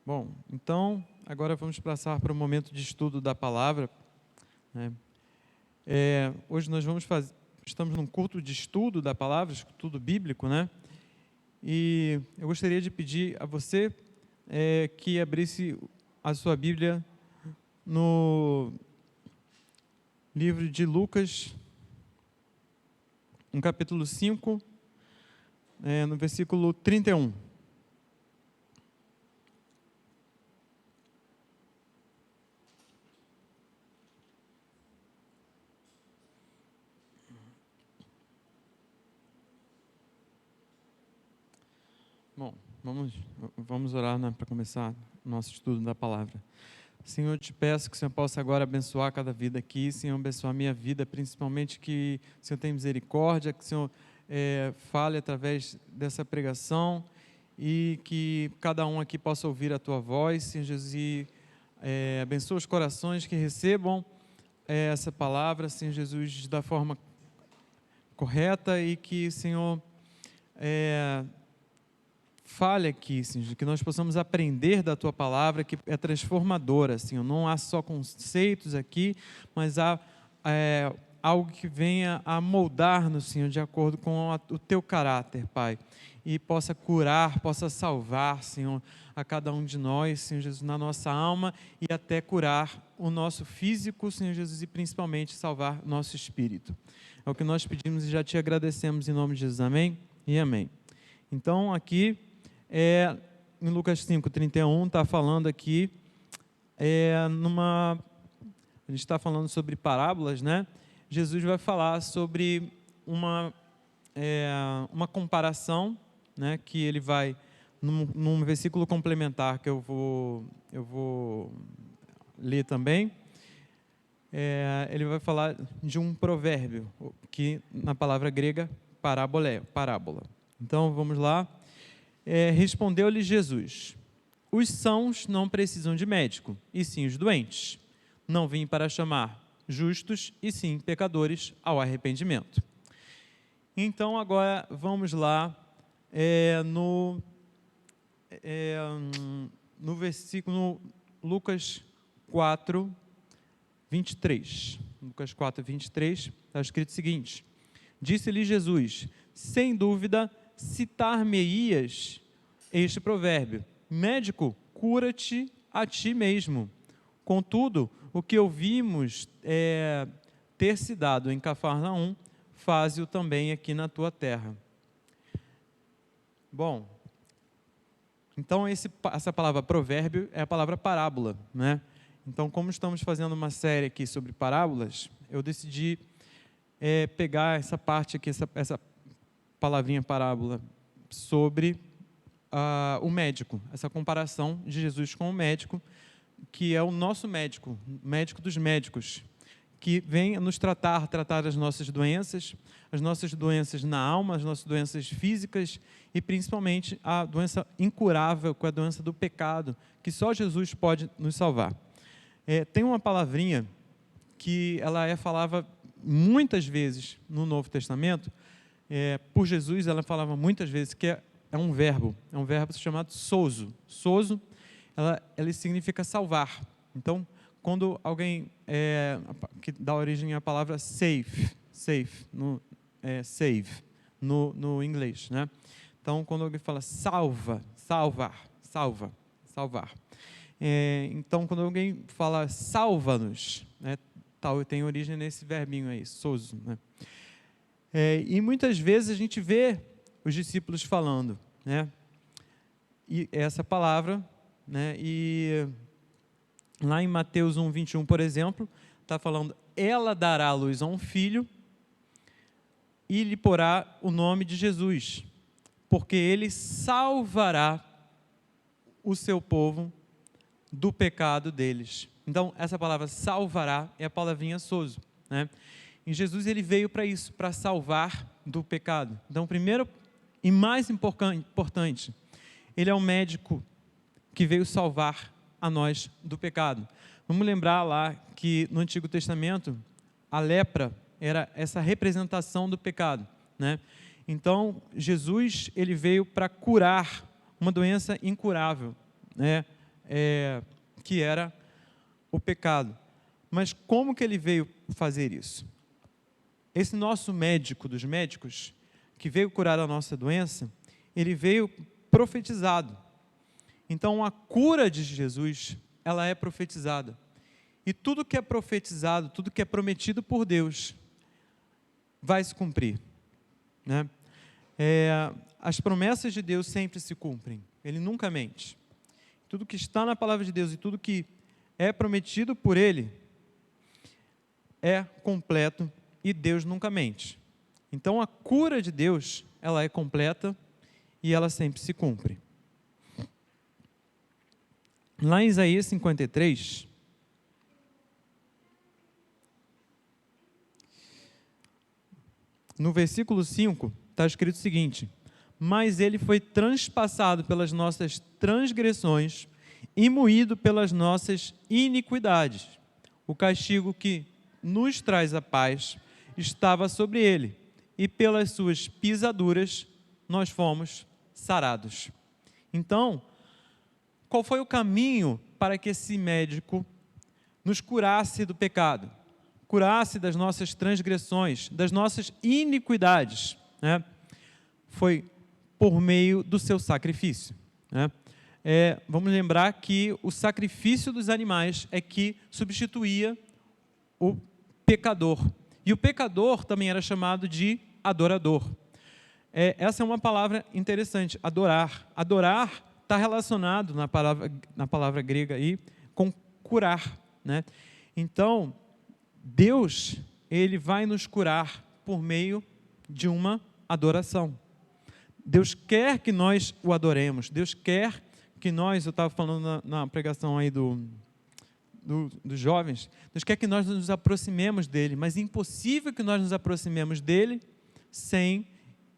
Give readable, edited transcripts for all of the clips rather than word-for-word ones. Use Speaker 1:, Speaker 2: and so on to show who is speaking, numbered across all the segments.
Speaker 1: Bom, então, agora vamos passar para o momento de estudo da palavra, né? Hoje nós estamos num culto de estudo da palavra, estudo bíblico, né? E eu gostaria de pedir a você que abrisse a sua Bíblia no livro de Lucas, no capítulo 5, no versículo 31. Bom, vamos orar, né, para começar o nosso estudo da palavra. Senhor, eu te peço que o Senhor possa agora abençoar cada vida aqui, Senhor, abençoar a minha vida, principalmente que o Senhor tenha misericórdia, que o Senhor fale através dessa pregação e que cada um aqui possa ouvir a Tua voz, Senhor Jesus, e abençoa os corações que recebam essa palavra, Senhor Jesus, da forma correta e que, Senhor, fale aqui, Senhor, que nós possamos aprender da Tua palavra, que é transformadora, Senhor. Não há só conceitos aqui, mas há algo que venha a moldar-nos, Senhor, de acordo com o Teu caráter, Pai. E possa curar, possa salvar, Senhor, a cada um de nós, Senhor Jesus, na nossa alma e até curar o nosso físico, Senhor Jesus, e principalmente salvar nosso espírito. É o que nós pedimos e já te agradecemos em nome de Jesus. Amém e amém. Então, aqui, em Lucas 5:31, está falando aqui, a gente está falando sobre parábolas, né? Jesus vai falar sobre uma comparação, né? Que ele vai, num versículo complementar que eu vou ler também, ele vai falar de um provérbio, que na palavra grega, parábola. Então, vamos lá. Respondeu-lhe Jesus: os sãos não precisam de médico, e sim os doentes. Não vim para chamar justos, e sim pecadores ao arrependimento. Então agora vamos lá no versículo Lucas 4, 23. Lucas 4, 23, está escrito o seguinte: disse-lhe Jesus: sem dúvida citar-me-ias este provérbio: médico, cura-te a ti mesmo. Contudo, o que ouvimos ter se dado em Cafarnaum, faze-o também aqui na tua terra. Bom, então essa palavra provérbio é a palavra parábola, né? Então, como estamos fazendo uma série aqui sobre parábolas, eu decidi pegar essa parte aqui, essa palavrinha parábola, sobre o médico, essa comparação de Jesus com o médico, que é o nosso médico, médico dos médicos, que vem nos tratar as nossas doenças na alma, as nossas doenças físicas e principalmente a doença incurável, que é a doença do pecado, que só Jesus pode nos salvar. Tem uma palavrinha que ela falava muitas vezes no Novo Testamento, por Jesus ela falava muitas vezes, que é um verbo chamado sozo. Sozo, ele significa salvar. Então, quando alguém que dá origem à palavra save no inglês, né? Então, quando alguém fala salvar. Então, quando alguém fala salva-nos, né, tem origem nesse verbinho aí, sozo, né? E muitas vezes a gente vê os discípulos falando, né, e essa palavra, né, e lá em Mateus 1:21, por exemplo, está falando: ela dará à luz a um filho e lhe porá o nome de Jesus, porque ele salvará o seu povo do pecado deles. Então, essa palavra salvará é a palavrinha sozo, né? E Jesus, ele veio para isso, para salvar do pecado. Então, primeiro e mais importante, ele é o médico que veio salvar a nós do pecado. Vamos lembrar lá que no Antigo Testamento, a lepra era essa representação do pecado, né? Então, Jesus, ele veio para curar uma doença incurável, né? que era o pecado. Mas como que ele veio fazer isso? Esse nosso médico dos médicos, que veio curar a nossa doença, ele veio profetizado. Então, a cura de Jesus, ela é profetizada. E tudo que é profetizado, tudo que é prometido por Deus, vai se cumprir, né? As promessas de Deus sempre se cumprem. Ele nunca mente. Tudo que está na palavra de Deus e tudo que é prometido por Ele é completo e Deus nunca mente. Então, a cura de Deus, ela é completa e ela sempre se cumpre. Lá em Isaías 53, no versículo 5, está escrito o seguinte: mas ele foi transpassado pelas nossas transgressões e moído pelas nossas iniquidades. O castigo que nos traz a paz estava sobre ele, e pelas suas pisaduras nós fomos sarados. Então, qual foi o caminho para que esse médico nos curasse do pecado, curasse das nossas transgressões, das nossas iniquidades, né? Foi por meio do seu sacrifício, né? Vamos lembrar que o sacrifício dos animais é que substituía o pecador. E o pecador também era chamado de adorador. Essa é uma palavra interessante, adorar. Adorar está relacionado na palavra grega aí com curar, né? Então, Deus, ele vai nos curar por meio de uma adoração. Deus quer que nós o adoremos. Deus quer que nós, eu estava falando na pregação aí dos jovens, Deus quer que nós nos aproximemos dele, mas é impossível que nós nos aproximemos dele sem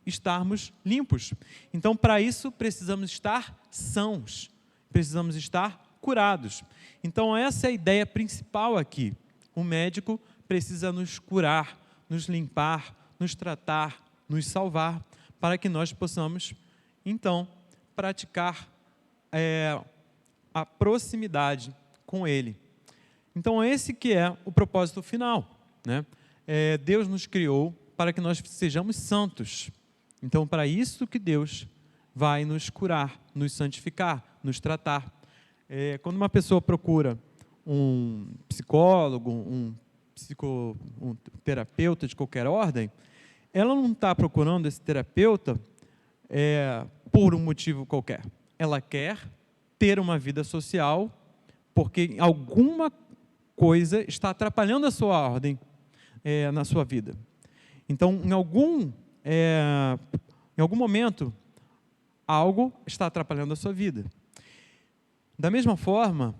Speaker 1: estarmos limpos. Então, para isso, precisamos estar sãos, precisamos estar curados. Então, essa é a ideia principal aqui. O médico precisa nos curar, nos limpar, nos tratar, nos salvar, para que nós possamos, então, praticar a proximidade com ele. Então, esse que é o propósito final, né? Deus nos criou para que nós sejamos santos. Então, para isso que Deus vai nos curar, nos santificar, nos tratar. Quando uma pessoa procura um psicólogo, um terapeuta de qualquer ordem, ela não está procurando esse terapeuta por um motivo qualquer. Ela quer ter uma vida social porque alguma coisa está atrapalhando a sua ordem na sua vida. Então, em algum momento, algo está atrapalhando a sua vida. Da mesma forma,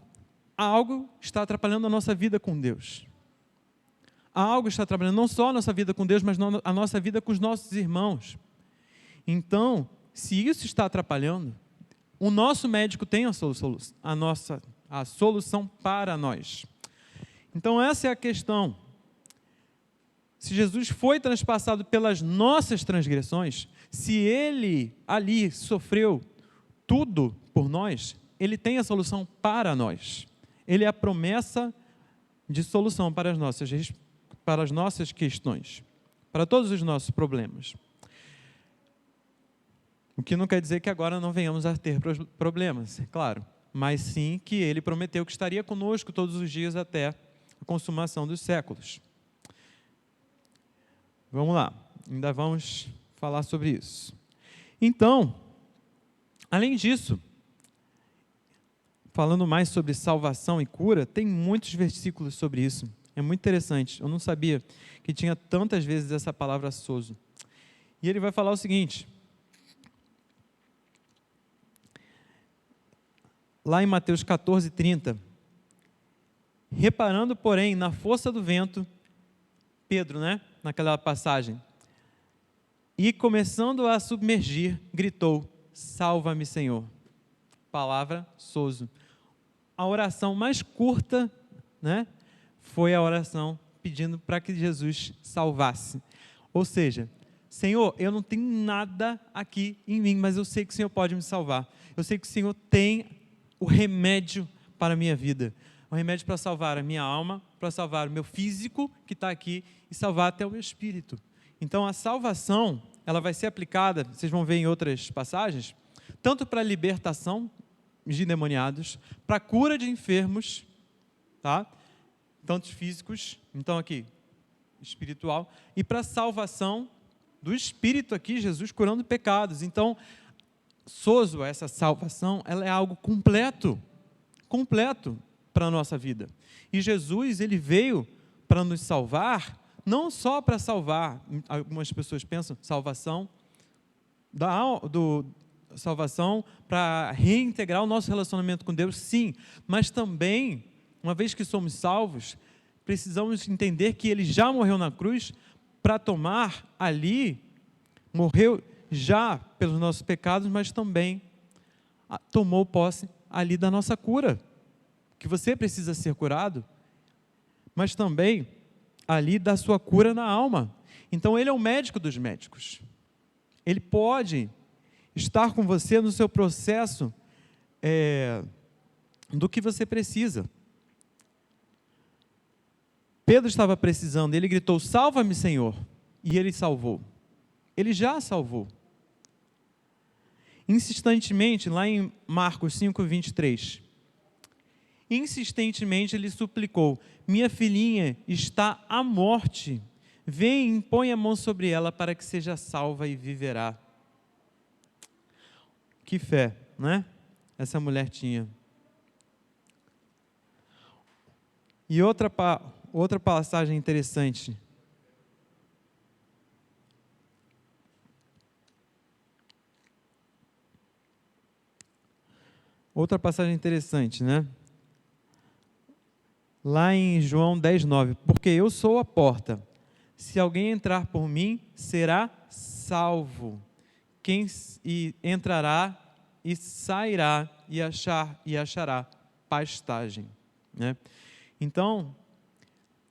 Speaker 1: algo está atrapalhando a nossa vida com Deus. Algo está atrapalhando não só a nossa vida com Deus, mas a nossa vida com os nossos irmãos. Então, se isso está atrapalhando, o nosso médico tem a solução para nós. Então, essa é a questão. Se Jesus foi transpassado pelas nossas transgressões, se ele ali sofreu tudo por nós, ele tem a solução para nós. Ele é a promessa de solução para as nossas questões, para todos os nossos problemas. O que não quer dizer que agora não venhamos a ter problemas, é claro, mas sim que ele prometeu que estaria conosco todos os dias até a consumação dos séculos. Vamos lá, ainda vamos falar sobre isso. Então, além disso, falando mais sobre salvação e cura, tem muitos versículos sobre isso. É muito interessante. Eu não sabia que tinha tantas vezes essa palavra sozo. E ele vai falar o seguinte: lá em Mateus 14:30, reparando, porém, na força do vento, Pedro, naquela passagem, e começando a submergir, gritou: salva-me, Senhor. Palavra sozo. A oração mais curta, foi a oração pedindo para que Jesus salvasse. Ou seja, Senhor, eu não tenho nada aqui em mim, mas eu sei que o Senhor pode me salvar. Eu sei que o Senhor tem o remédio para a minha vida, o remédio para salvar a minha alma, para salvar o meu físico que está aqui e salvar até o meu espírito. Então a salvação, ela vai ser aplicada, vocês vão ver em outras passagens, tanto para a libertação de endemoniados, para a cura de enfermos, tá? Tanto físicos, então aqui, espiritual, e para a salvação do espírito aqui, Jesus curando pecados. Então, sozo, essa salvação, ela é algo completo para a nossa vida. E Jesus, ele veio para nos salvar, não só para salvar, algumas pessoas pensam, salvação salvação para reintegrar o nosso relacionamento com Deus, sim, mas também, uma vez que somos salvos, precisamos entender que Ele já morreu na cruz para tomar ali, morreu já pelos nossos pecados, mas também tomou posse ali da nossa cura, que você precisa ser curado, mas também ali da sua cura na alma. Então Ele é o médico dos médicos, Ele pode estar com você no seu processo do que você precisa. Pedro estava precisando, ele gritou, salva-me, Senhor, e ele salvou, ele já salvou. Insistentemente, lá em Marcos 5:23, insistentemente ele suplicou, minha filhinha está à morte, vem e impõe a mão sobre ela para que seja salva e viverá. Que fé, né? Essa mulher tinha. E outra passagem interessante. Outra passagem interessante, né? Lá em João 10:9. Porque eu sou a porta. Se alguém entrar por mim, será salvo. Quem entrará e sairá e achará pastagem, né? Então,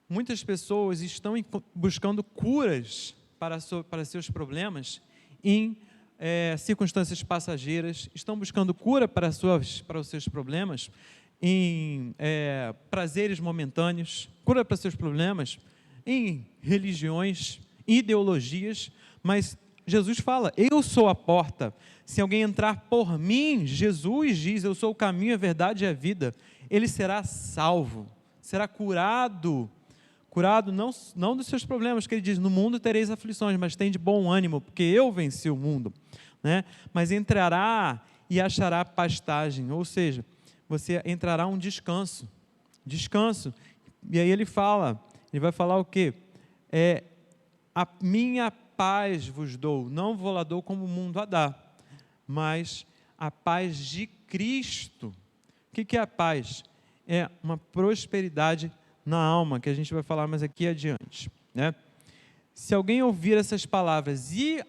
Speaker 1: muitas pessoas estão buscando curas para seus problemas em circunstâncias passageiras, estão buscando cura para os seus problemas em prazeres momentâneos, cura para seus problemas em religiões, ideologias, mas Jesus fala, eu sou a porta, se alguém entrar por mim, Jesus diz, eu sou o caminho, a verdade e a vida, ele será salvo, será curado não dos seus problemas, que ele diz, no mundo tereis aflições, mas tem de bom ânimo, porque eu venci o mundo, né? Mas entrará e achará pastagem, ou seja, você entrará um descanso, e aí ele vai falar o quê? A minha paz vos dou, não vou lá dou como o mundo a dá, mas a paz de Cristo. O que é a paz? É uma prosperidade na alma, que a gente vai falar mais aqui adiante, né? Se alguém ouvir essas palavras e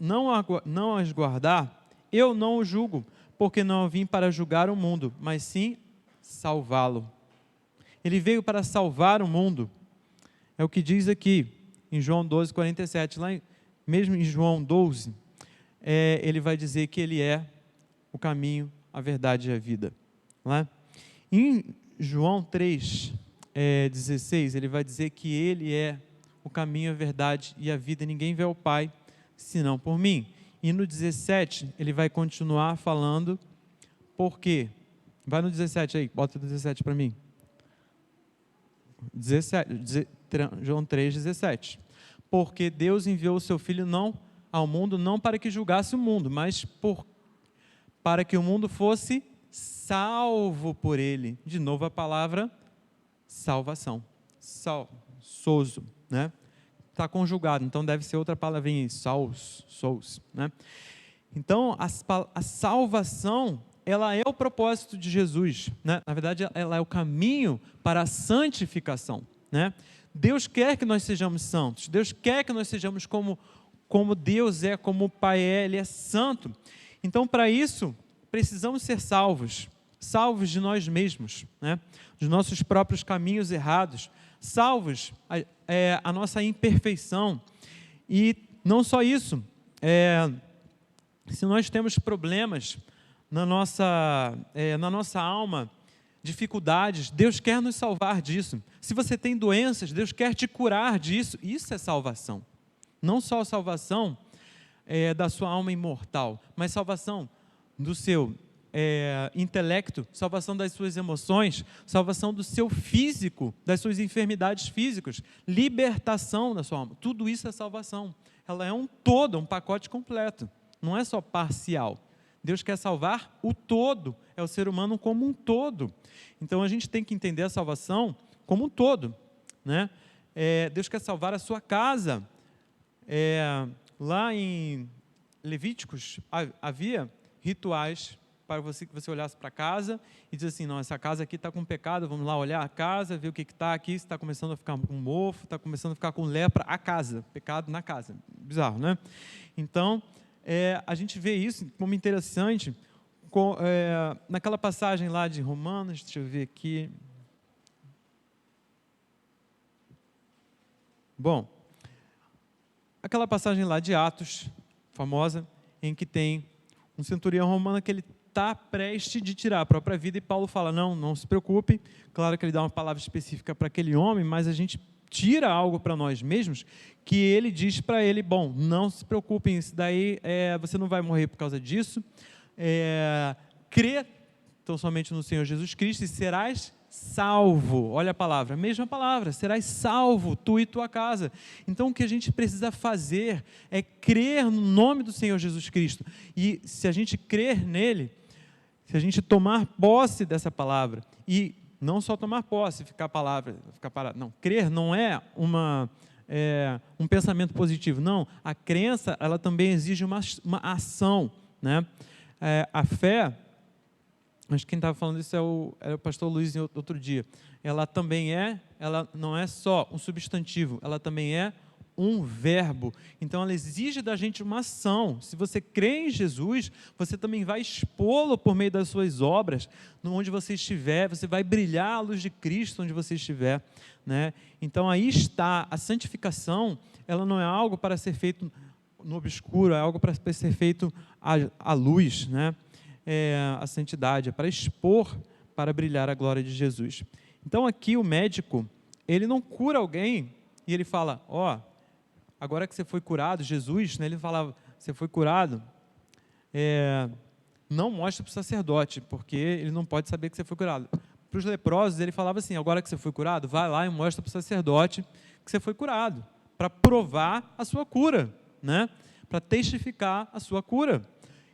Speaker 1: não as guardar, eu não o julgo, porque não vim para julgar o mundo, mas sim salvá-lo. Ele veio para salvar o mundo, é o que diz aqui, em João 12:47, mesmo em João 12, ele vai dizer que ele é o caminho, a verdade e a vida. Né? Em João 3:16, ele vai dizer que ele é o caminho, a verdade e a vida, e ninguém vê ao Pai, senão por mim. E no 17, ele vai continuar falando, por quê? Vai no 17 aí, bota o 17 para mim. João 3:17. Porque Deus enviou o seu Filho ao mundo, não para que julgasse o mundo, mas para que o mundo fosse salvo por ele. De novo a palavra salvação. Sozo, né? Está conjugado, então deve ser outra palavrinha aí, sous, né? Então, a salvação, ela é o propósito de Jesus, né? Na verdade, ela é o caminho para a santificação, né? Deus quer que nós sejamos santos, Deus quer que nós sejamos como Deus é, como o Pai é, Ele é santo. Então, para isso, precisamos ser salvos de nós mesmos, né? Dos nossos próprios caminhos errados, salvos a nossa imperfeição. E não só isso, se nós temos problemas na nossa alma, dificuldades, Deus quer nos salvar disso. Se você tem doenças, Deus quer te curar disso. Isso é salvação. Não só a salvação da sua alma imortal, mas salvação do seu intelecto, salvação das suas emoções, salvação do seu físico, das suas enfermidades físicas, libertação da sua alma. Tudo isso é salvação. Ela é um todo, um pacote completo. Não é só parcial. Deus quer salvar o todo, é o ser humano como um todo. Então a gente tem que entender a salvação como um todo, né? Deus quer salvar a sua casa. Lá em Levíticos havia rituais para que você olhasse para a casa e diz assim, não, essa casa aqui está com pecado, vamos lá olhar a casa, ver o que está aqui, se está começando a ficar com mofo, está começando a ficar com lepra, a casa, pecado na casa. Bizarro, né? Então, a gente vê isso como interessante, naquela passagem lá de Romanos, deixa eu ver aqui. Bom, aquela passagem lá de Atos, famosa, em que tem um centurião romano que ele está prestes de tirar a própria vida, e Paulo fala, não se preocupe. Claro que ele dá uma palavra específica para aquele homem, mas a gente tira algo para nós mesmos, que ele diz para ele, bom, não se preocupem, isso daí você não vai morrer por causa disso, crê tão somente no Senhor Jesus Cristo e serás salvo. Olha a palavra, a mesma palavra, serás salvo, tu e tua casa. Então o que a gente precisa fazer é crer no nome do Senhor Jesus Cristo, e se a gente crer nele, se a gente tomar posse dessa palavra, e não só tomar posse, ficar parado. Não, crer não é um pensamento positivo. Não, a crença, ela também exige uma ação, né? A fé, acho que quem estava falando isso era o pastor Luiz outro dia. Ela não é só um substantivo, ela também é um verbo. Então ela exige da gente uma ação. Se você crê em Jesus, você também vai expô-lo por meio das suas obras, onde você estiver, você vai brilhar a luz de Cristo onde você estiver, né? Então aí está, a santificação, ela não é algo para ser feito no obscuro, é algo para ser feito à luz, né? A santidade é para expor, para brilhar a glória de Jesus. Então aqui o médico, ele não cura alguém e ele fala, agora que você foi curado, Jesus, né, ele falava, você foi curado, não mostre para o sacerdote, porque ele não pode saber que você foi curado. Para os leprosos, ele falava assim, agora que você foi curado, vai lá e mostra para o sacerdote que você foi curado, para provar a sua cura, né? Para testificar a sua cura.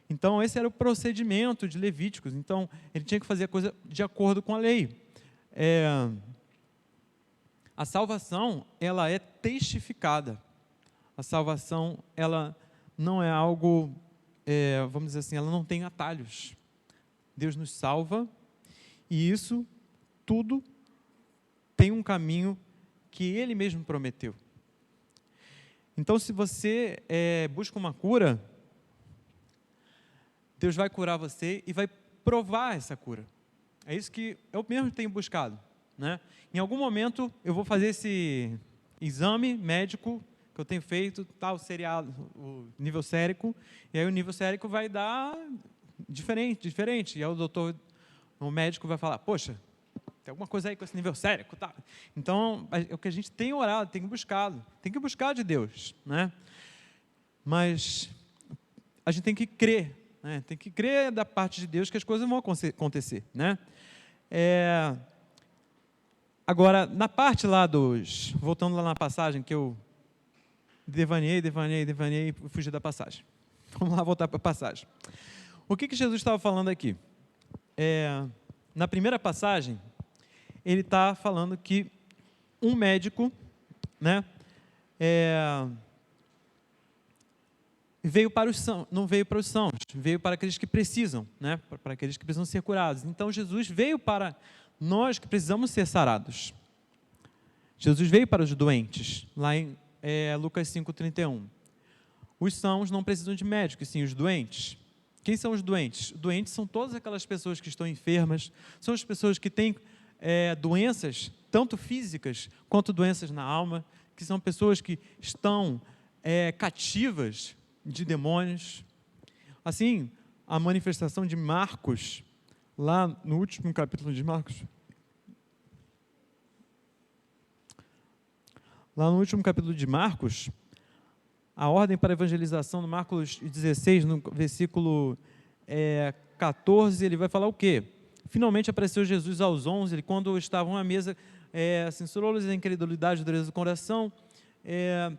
Speaker 1: Então, esse era o procedimento de Levíticos. Então, ele tinha que fazer a coisa de acordo com a lei. A salvação, ela é testificada. A salvação, ela não é algo, vamos dizer assim, ela não tem atalhos. Deus nos salva e isso tudo tem um caminho que Ele mesmo prometeu. Então, se você busca uma cura, Deus vai curar você e vai provar essa cura. É isso que eu mesmo tenho buscado, né? Em algum momento eu vou fazer esse exame médico que eu tenho feito, o nível sérico, e aí o nível sérico vai dar diferente, e aí o médico vai falar, poxa, tem alguma coisa aí com esse nível sérico, tá? Então, é o que a gente tem orado, tem que buscar de Deus, né? Mas a gente tem que crer, né? Tem que crer da parte de Deus que as coisas vão acontecer, né? Agora, na parte lá voltando lá na passagem que eu devaneei e fugi da passagem. Vamos lá voltar para a passagem. O que Jesus estava falando aqui? Na primeira passagem, ele está falando que um médico, né, não veio para os sãos, veio para aqueles que precisam, né, para aqueles que precisam ser curados. Então, Jesus veio para nós que precisamos ser sarados. Jesus veio para os doentes, lá em Lucas 5,31. Os sãos não precisam de médico, sim os doentes. Quem são os doentes? Doentes são todas aquelas pessoas que estão enfermas, são as pessoas que têm doenças, tanto físicas quanto doenças na alma, que são pessoas que estão cativas de demônios. Assim, a manifestação de Marcos, lá no último capítulo de Marcos, a ordem para a evangelização, no Marcos 16, no versículo 14, ele vai falar o quê? Finalmente apareceu Jesus aos 11, quando estavam à mesa, censurou-lhes a incredulidade e dureza do coração,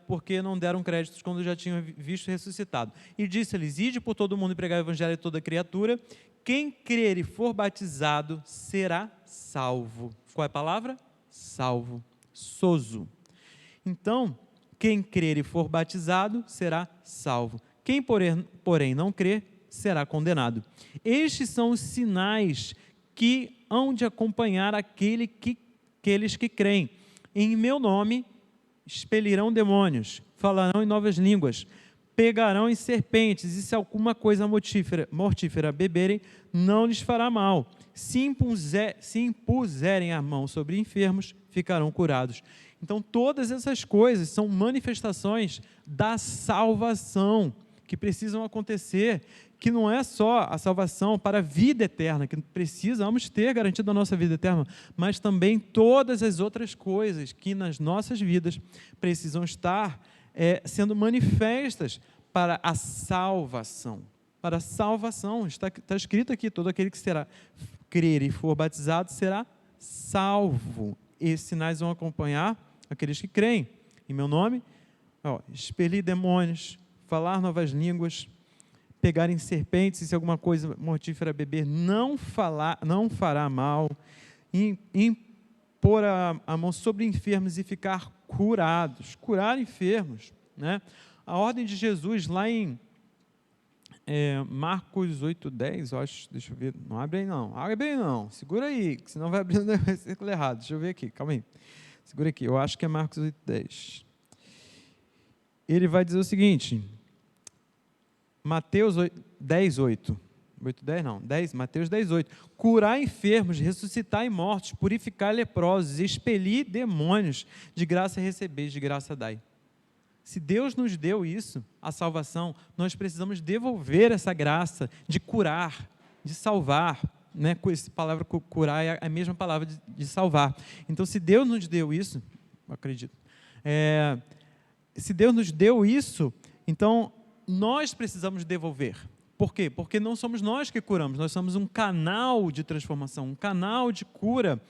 Speaker 1: porque não deram créditos quando já tinham visto ressuscitado. E disse-lhes: ide por todo o mundo e pregai o evangelho a toda criatura. Quem crer e for batizado será salvo. Qual é a palavra? Salvo. Sozo. Então, quem crer e for batizado será salvo. Quem, porém, não crer, será condenado. Estes são os sinais que hão de acompanhar aqueles que creem. Em meu nome expelirão demônios, falarão em novas línguas, pegarão em serpentes, e se alguma coisa mortífera beberem, não lhes fará mal. Se impuserem a mão sobre enfermos, ficarão curados. Então, todas essas coisas são manifestações da salvação que precisam acontecer, que não é só a salvação para a vida eterna, que precisamos ter garantido a nossa vida eterna, mas também todas as outras coisas que nas nossas vidas precisam estar sendo manifestas para a salvação. Para a salvação, está escrito aqui: todo aquele que crer e for batizado será salvo. Esses sinais vão acompanhar aqueles que creem. Em meu nome, expelir demônios, falar novas línguas, pegarem serpentes, e se alguma coisa mortífera beber, não fará mal, impor a mão sobre enfermos e ficar curados, curar enfermos, né? A ordem de Jesus lá em Marcos 8:10, eu acho, deixa eu ver, não abre aí não, segura aí, que senão vai abrir o versículo errado, deixa eu ver aqui, calma aí, segura aqui, eu acho que é Marcos 8:10, ele vai dizer o seguinte, Mateus 10:8, Mateus 10:8, curar enfermos, ressuscitar mortos, purificar leprosos, expelir demônios, de graça recebeis, de graça dai. Se Deus nos deu isso, a salvação, nós precisamos devolver essa graça de curar, de salvar, né? Essa palavra curar é a mesma palavra de salvar. Então, se Deus nos deu isso, eu acredito, se Deus nos deu isso, então nós precisamos devolver. Por quê? Porque não somos nós que curamos, nós somos um canal de transformação, um canal de cura,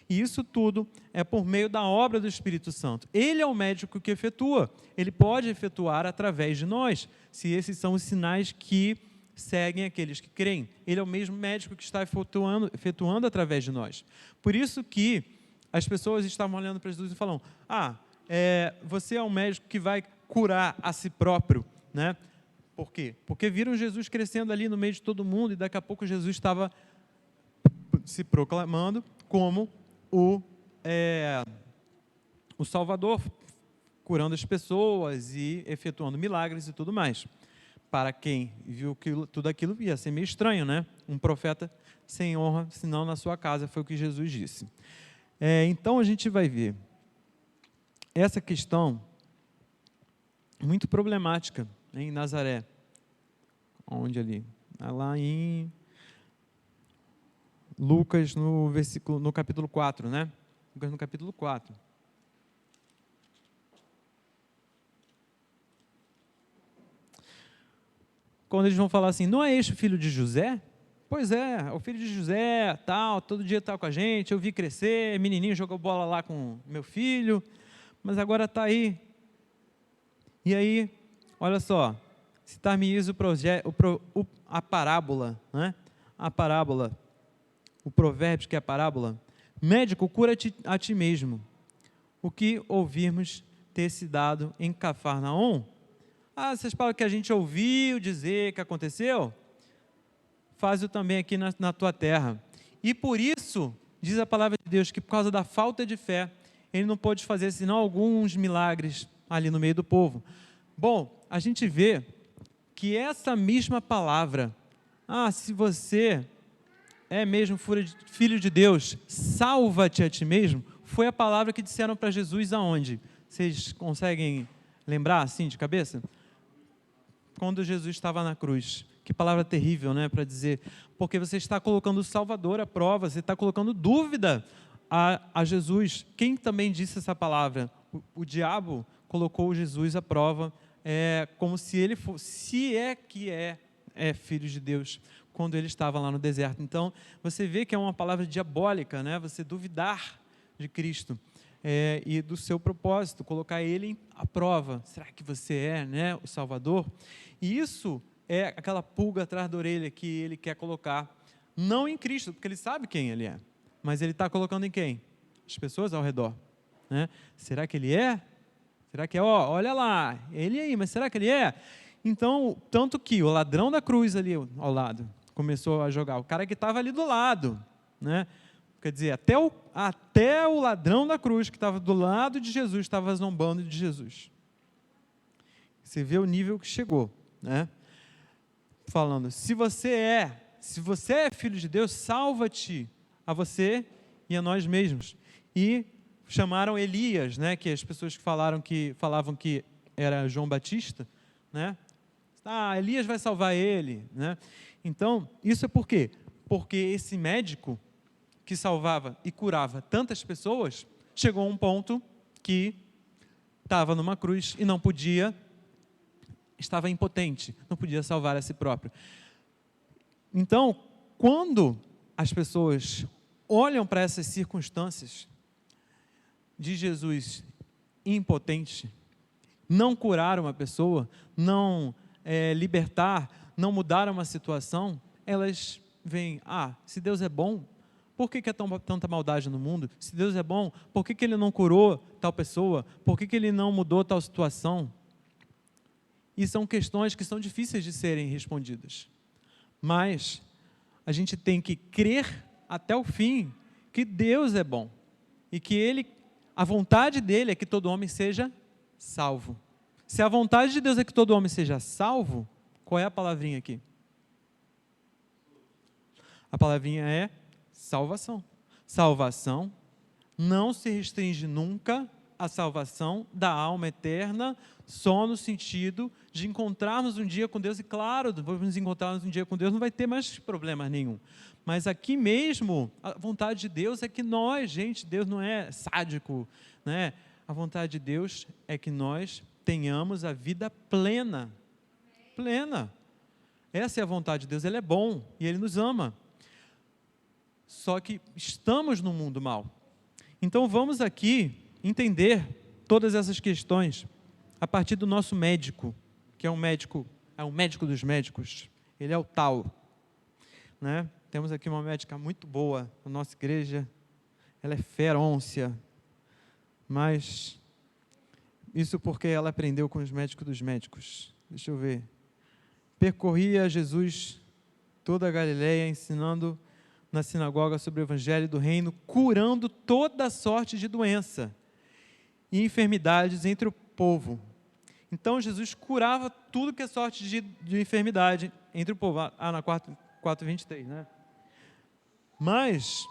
Speaker 1: e isso tudo é por meio da obra do Espírito Santo. Ele é o médico que efetua, ele pode efetuar através de nós, se esses são os sinais que seguem aqueles que creem. Ele é o mesmo médico que está efetuando através de nós. Por isso que as pessoas estavam olhando para Jesus e falam: você é um médico que vai curar a si próprio, né? Por quê? Porque viram Jesus crescendo ali no meio de todo mundo, e daqui a pouco Jesus estava se proclamando como o Salvador, curando as pessoas e efetuando milagres e tudo mais. Para quem viu tudo aquilo, ia ser meio estranho, né? Um profeta sem honra, senão na sua casa, foi o que Jesus disse. Então a gente vai ver essa questão muito problemática em Nazaré. Onde ali? Lá em Lucas, no capítulo 4, né? Lucas no capítulo 4. Quando eles vão falar assim: não é este o filho de José? Pois é, o filho de José, tal, todo dia está com a gente, eu vi crescer, menininho jogou bola lá com meu filho, mas agora está aí. E aí, olha só, citar-me-eis a parábola, né? A parábola, o provérbio que é a parábola: médico, cura-te a ti mesmo. O que ouvirmos ter se dado em Cafarnaum? Essas palavras que a gente ouviu dizer que aconteceu, faz-o também aqui na tua terra. E por isso, diz a palavra de Deus, que por causa da falta de fé, ele não pôde fazer senão alguns milagres ali no meio do povo. Bom, a gente vê que essa mesma palavra, se você é mesmo filho de Deus, salva-te a ti mesmo, foi a palavra que disseram para Jesus aonde? Vocês conseguem lembrar assim de cabeça? Quando Jesus estava na cruz, Que palavra terrível, né, para dizer, porque você está colocando o Salvador à prova, você está colocando dúvida a Jesus. Quem também disse essa palavra? O diabo colocou Jesus à prova, como se ele fosse, se é que é filho de Deus, quando ele estava lá no deserto. Então, você vê que é uma palavra diabólica, né, você duvidar de Cristo. E do seu propósito, colocar ele à prova. Será que você é, né, o Salvador? E isso é aquela pulga atrás da orelha que ele quer colocar, não em Cristo, porque ele sabe quem ele é, mas ele está colocando em quem? As pessoas ao redor, né? Será que ele é? Será que é? Olha lá, ele aí, mas será que ele é? Então, tanto que o ladrão da cruz ali ao lado começou a jogar, o cara que estava ali do lado, né? Quer dizer, até o ladrão da cruz que estava do lado de Jesus estava zombando de Jesus. Você vê o nível que chegou, né? Falando, se você é filho de Deus, salva-te a você e a nós mesmos. E chamaram Elias, né? Que as pessoas que falavam que era João Batista, né? Elias vai salvar ele, né? Então, isso é por quê? Porque esse médico que salvava e curava tantas pessoas, chegou a um ponto que estava numa cruz e não podia, estava impotente, não podia salvar a si próprio. Então, quando as pessoas olham para essas circunstâncias de Jesus impotente, não curar uma pessoa, não libertar, não mudar uma situação, elas veem, se Deus é bom, por que é tanta maldade no mundo? Se Deus é bom, por que Ele não curou tal pessoa? Por que Ele não mudou tal situação? E são questões que são difíceis de serem respondidas. Mas a gente tem que crer até o fim que Deus é bom. E que a vontade dEle é que todo homem seja salvo. Se a vontade de Deus é que todo homem seja salvo, qual é a palavrinha aqui? A palavrinha é salvação. Salvação não se restringe nunca à salvação da alma eterna, só no sentido de encontrarmos um dia com Deus, e claro, vamos encontrarmos um dia com Deus, não vai ter mais problema nenhum. Mas aqui mesmo, a vontade de Deus é que Deus não é sádico, né? A vontade de Deus é que nós tenhamos a vida plena. Plena. Essa é a vontade de Deus, Ele é bom e Ele nos ama. Só que estamos num mundo mau. Então vamos aqui entender todas essas questões a partir do nosso médico, que é um médico dos médicos. Ele é o tal, né? Temos aqui uma médica muito boa na nossa igreja. Ela é ferôncia, mas isso porque ela aprendeu com os médicos dos médicos. Deixa eu ver. Percorria Jesus toda a Galileia, ensinando na sinagoga sobre o evangelho do reino, curando toda sorte de doença e enfermidades entre o povo. Então Jesus curava tudo que é sorte de enfermidade entre o povo. Na 4:23, né? Mas,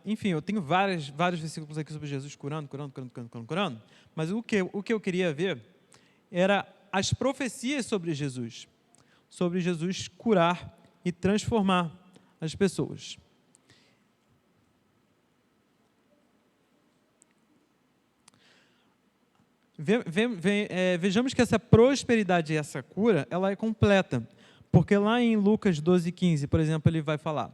Speaker 1: enfim, eu tenho vários versículos aqui sobre Jesus curando, mas o que eu queria ver era as profecias sobre Jesus curar e transformar as pessoas. Vejamos que essa prosperidade e essa cura, ela é completa, porque lá em Lucas 12:15, por exemplo, ele vai falar: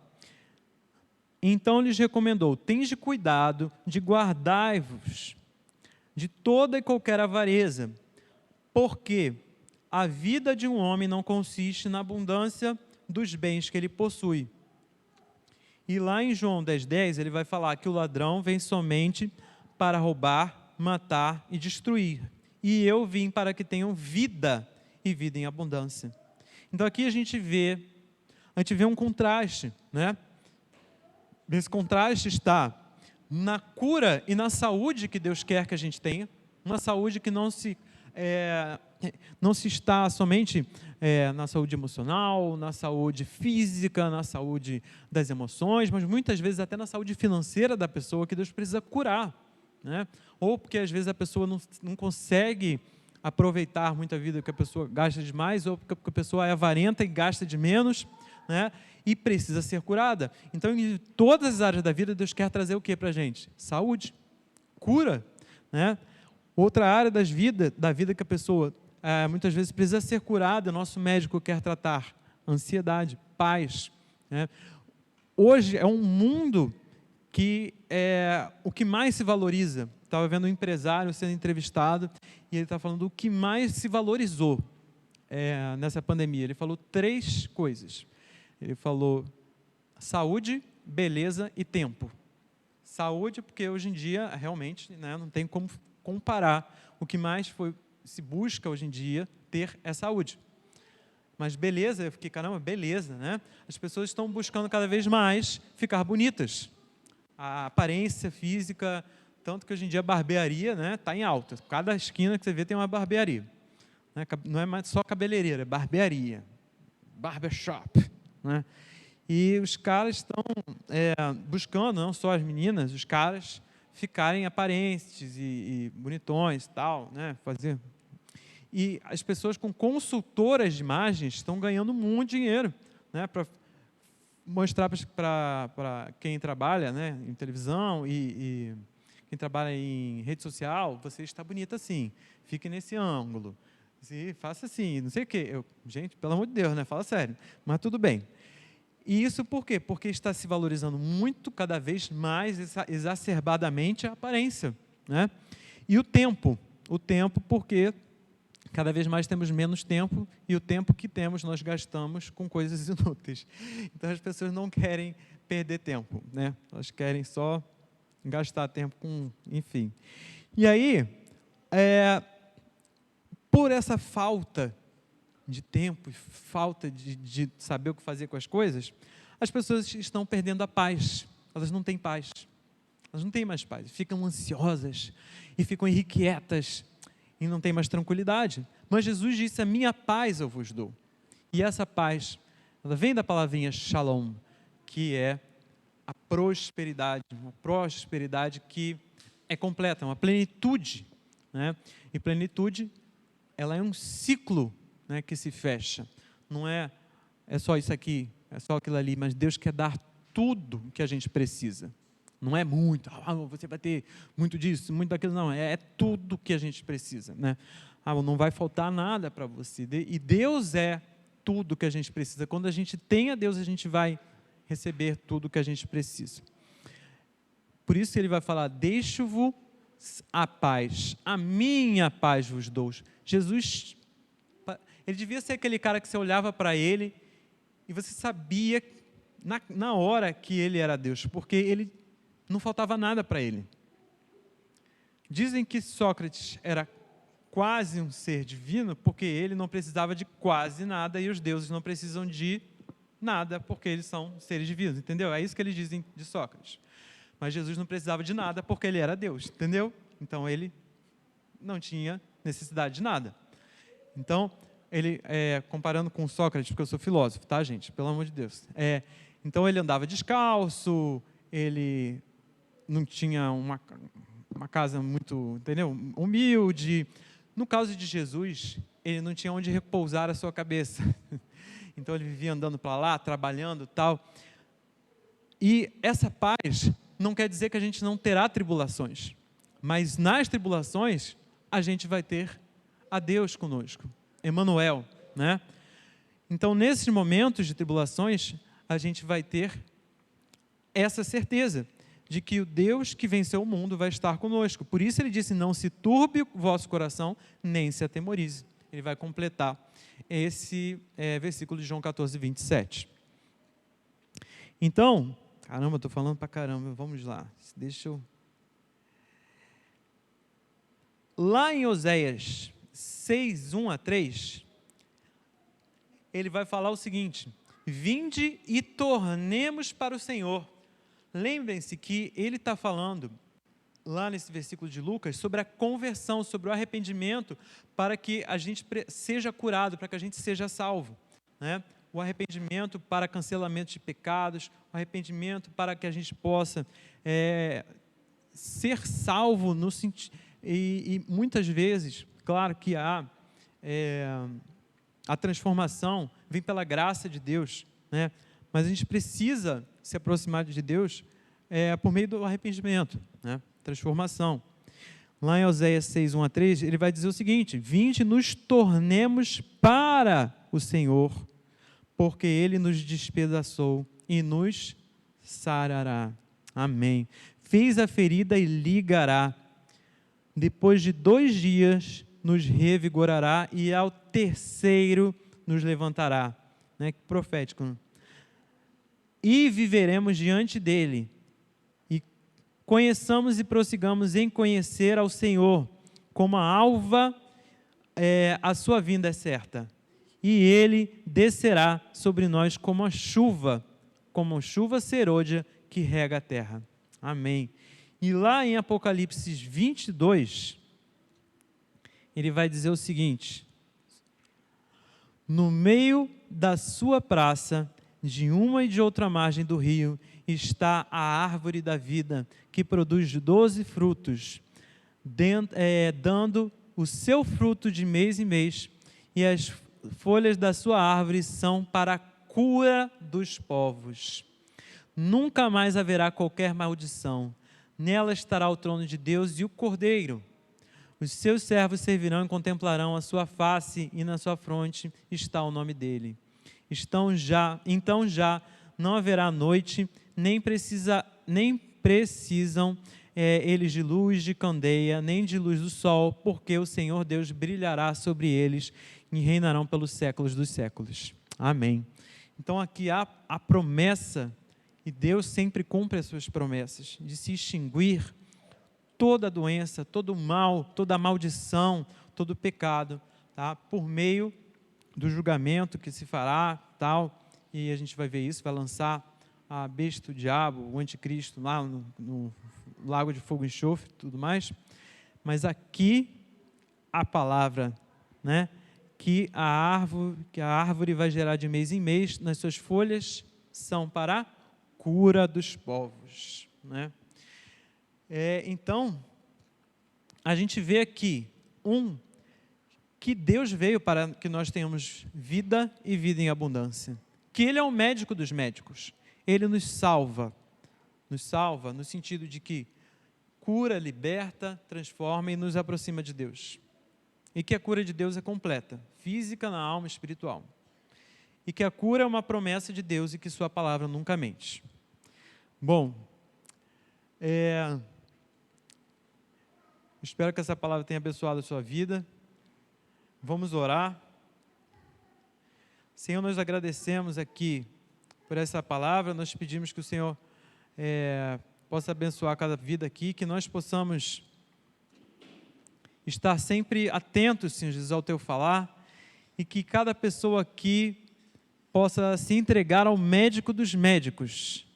Speaker 1: então lhes recomendou, tende cuidado de guardai-vos de toda e qualquer avareza, porque a vida de um homem não consiste na abundância dos bens que ele possui. E lá em João 10:10, ele vai falar que o ladrão vem somente para roubar, matar e destruir. E eu vim para que tenham vida e vida em abundância. Então aqui a gente vê um contraste, né? Esse contraste está na cura e na saúde que Deus quer que a gente tenha, uma saúde que não se está somente na saúde emocional, na saúde física, na saúde das emoções, mas muitas vezes até na saúde financeira da pessoa, que Deus precisa curar, né? Ou porque às vezes a pessoa não consegue aproveitar muito a vida, porque a pessoa gasta demais, ou porque a pessoa é avarenta e gasta de menos, né? E precisa ser curada. Então, em todas as áreas da vida, Deus quer trazer o que para a gente? Saúde, cura, né? Outra área da vida que a pessoa muitas vezes precisa ser curada, nosso médico quer tratar: ansiedade, paz, né? Hoje é um mundo que o que mais se valoriza. Estava vendo um empresário sendo entrevistado e ele está falando do que mais se valorizou nessa pandemia. Ele falou 3 coisas. Ele falou saúde, beleza e tempo. Saúde, porque hoje em dia, realmente, né, não tem como comparar. O que mais se busca hoje em dia ter é saúde. Mas beleza, eu fiquei, caramba, beleza, né? As pessoas estão buscando cada vez mais ficar bonitas. A aparência física, tanto que hoje em dia a barbearia, né, está em alta. Cada esquina que você vê tem uma barbearia. Né? Não é mais só cabeleireira, é barbearia, barbershop, né? E os caras estão buscando, não só as meninas, os caras ficarem aparentes e bonitões e tal, né? E as pessoas com consultoras de imagens estão ganhando muito dinheiro, né? Para mostrar para quem trabalha, né, em televisão e quem trabalha em rede social: você está bonita assim, fique nesse ângulo, faça assim, não sei o quê. Gente, pelo amor de Deus, né? Fala sério, mas tudo bem. E isso por quê? Porque está se valorizando muito, cada vez mais, exacerbadamente, a aparência, né? E o tempo porque cada vez mais temos menos tempo, e o tempo que temos nós gastamos com coisas inúteis. Então as pessoas não querem perder tempo, né? Elas querem só gastar tempo com, enfim. E aí, por essa falta de tempo, falta de saber o que fazer com as coisas, as pessoas estão perdendo a paz. Elas não têm paz. Elas não têm mais paz. Ficam ansiosas e ficam irrequietas e não têm mais tranquilidade. Mas Jesus disse: a minha paz eu vos dou. E essa paz, ela vem da palavrinha shalom, que é a prosperidade, uma prosperidade que é completa, uma plenitude, né? E plenitude, ela é um ciclo, né, que se fecha. Não é só isso aqui, é só aquilo ali, mas Deus quer dar tudo que a gente precisa. Não é muito, você vai ter muito disso, muito daquilo, não, é tudo que a gente precisa, né? Não vai faltar nada para você, e Deus é tudo que a gente precisa. Quando a gente tem a Deus, a gente vai receber tudo que a gente precisa. Por isso ele vai falar: deixo-vos a paz, a minha paz vos dou. Jesus, ele devia ser aquele cara que você olhava para ele e você sabia na hora que ele era Deus, porque ele não faltava nada para ele. Dizem que Sócrates era quase um ser divino porque ele não precisava de quase nada, e os deuses não precisam de nada porque eles são seres divinos, entendeu? É isso que eles dizem de Sócrates. Mas Jesus não precisava de nada porque ele era Deus, entendeu? Então ele não tinha necessidade de nada. Então, ele, comparando com Sócrates, porque eu sou filósofo, tá, gente? Pelo amor de Deus. Então ele andava descalço, ele não tinha uma casa muito, entendeu? Humilde. No caso de Jesus, ele não tinha onde repousar a sua cabeça. Então ele vivia andando para lá, trabalhando e tal. E essa paz não quer dizer que a gente não terá tribulações, mas nas tribulações a gente vai ter a Deus conosco, Emanuel, né? Então nesses momentos de tribulações a gente vai ter essa certeza de que o Deus que venceu o mundo vai estar conosco. Por isso ele disse: não se turbe o vosso coração, nem se atemorize. Ele vai completar esse versículo de João 14, 27. Então, caramba, estou falando para caramba, vamos lá, deixa eu... Lá em Oséias 6, 1 a 3, ele vai falar o seguinte: vinde e tornemos para o Senhor. Lembrem-se que ele está falando, lá nesse versículo de Lucas, sobre a conversão, sobre o arrependimento, para que a gente seja curado, para que a gente seja salvo, né? O arrependimento para cancelamento de pecados, o arrependimento para que a gente possa ser salvo no sentido. E muitas vezes Claro que a transformação vem pela graça de Deus, né? Mas a gente precisa se aproximar de Deus por meio do arrependimento, né? Transformação. Lá em Oséias 6, 1 a 3, ele vai dizer o seguinte: vinde, nos tornemos para o Senhor, porque Ele nos despedaçou e nos sarará. Amém. Fez a ferida e ligará. Depois de 2 dias nos revigorará e ao terceiro nos levantará. Né? Que profético. E viveremos diante dele. E conheçamos e prossigamos em conhecer ao Senhor. Como a alva, a sua vinda é certa. E ele descerá sobre nós como chuva serôdia que rega a terra. Amém. E lá em Apocalipse 22, ele vai dizer o seguinte: no meio da sua praça, de uma e de outra margem do rio, está a árvore da vida, que produz 12 frutos, dando o seu fruto de mês em mês, e as folhas da sua árvore são para a cura dos povos. Nunca mais haverá qualquer maldição. Nela estará o trono de Deus e o Cordeiro. Os seus servos servirão e contemplarão a sua face, e na sua fronte está o nome dele. Então já não haverá noite, nem precisam eles de luz de candeia, nem de luz do sol, porque o Senhor Deus brilhará sobre eles e reinarão pelos séculos dos séculos. Amém. Então aqui há a promessa, e Deus sempre cumpre as suas promessas, de se extinguir toda a doença, todo o mal, toda a maldição, todo o pecado, tá? Por meio do julgamento que se fará, tal, e a gente vai ver isso, vai lançar a besta, o diabo, o anticristo lá no lago de fogo e enxofre, tudo mais. Mas aqui a palavra, né? Que a árvore vai gerar de mês em mês, nas suas folhas são para a cura dos povos, né? Então, a gente vê aqui, que Deus veio para que nós tenhamos vida e vida em abundância, que Ele é o médico dos médicos, Ele nos salva no sentido de que cura, liberta, transforma e nos aproxima de Deus, e que a cura de Deus é completa, física, na alma, espiritual, e que a cura é uma promessa de Deus e que sua palavra nunca mente. Bom, espero que essa palavra tenha abençoado a sua vida. Vamos orar. Senhor, nós agradecemos aqui por essa palavra, nós pedimos que o Senhor possa abençoar cada vida aqui, que nós possamos estar sempre atentos, Senhor Jesus, ao Teu falar, e que cada pessoa aqui possa se entregar ao médico dos médicos,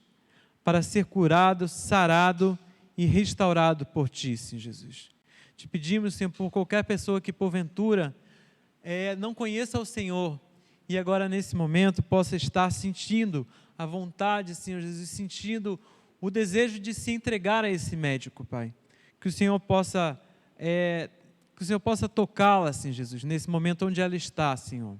Speaker 1: para ser curado, sarado e restaurado por Ti, Senhor Jesus. Te pedimos, Senhor, por qualquer pessoa que porventura não conheça o Senhor, e agora nesse momento possa estar sentindo a vontade, Senhor Jesus, sentindo o desejo de se entregar a esse médico, Pai. Que o Senhor possa tocá-la, Senhor Jesus, nesse momento onde ela está, Senhor.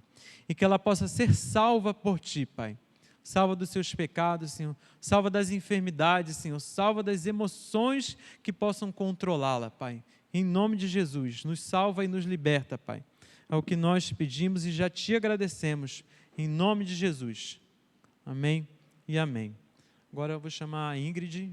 Speaker 1: E que ela possa ser salva por Ti, Pai. Salva dos seus pecados, Senhor. Salva das enfermidades, Senhor. Salva das emoções que possam controlá-la, Pai. Em nome de Jesus, nos salva e nos liberta, Pai. É o que nós te pedimos e já te agradecemos. Em nome de Jesus. Amém e amém. Agora eu vou chamar a Ingrid.